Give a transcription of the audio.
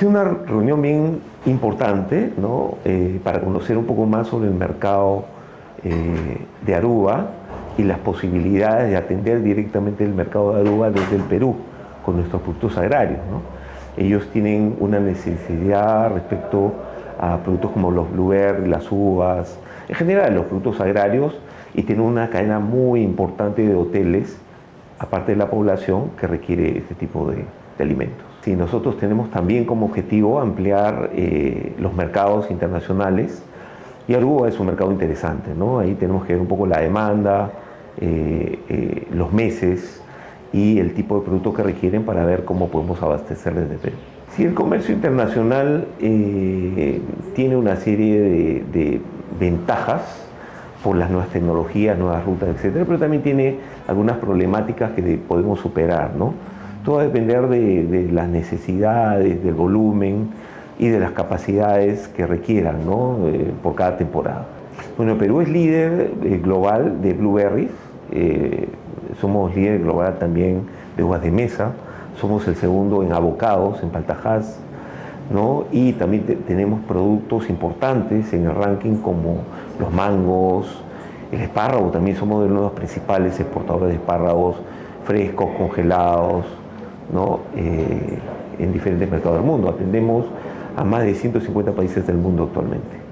sido una reunión bien importante, ¿no? Para conocer un poco más sobre el mercado de Aruba y las posibilidades de atender directamente el mercado de Aruba desde el Perú con nuestros productos agrarios, ¿no? Ellos tienen una necesidad respecto a productos como los blueberries, las uvas, en general los productos agrarios, y tienen una cadena muy importante de hoteles, aparte de la población, que requiere este tipo de alimentos. Sí, nosotros tenemos también como objetivo ampliar los mercados internacionales, y Aruba es un mercado interesante, ¿no? Ahí tenemos que ver un poco la demanda, los meses y el tipo de producto que requieren para ver cómo podemos abastecer desde Perú. Sí, el comercio internacional tiene una serie de ventajas por las nuevas tecnologías, nuevas rutas, etcétera, pero también tiene algunas problemáticas que podemos superar, ¿no? Todo va a depender de las necesidades, del volumen y de las capacidades que requieran, ¿no? Por cada temporada. Bueno, Perú es líder global de blueberries, somos líder global también de uvas de mesa, somos el segundo en avocados, en paltajas, ¿no? Y también tenemos productos importantes en el ranking como los mangos, el espárrago, también somos de uno de los principales exportadores de espárragos frescos, congelados, ¿no? En diferentes mercados del mundo. Atendemos a más de 150 países del mundo actualmente.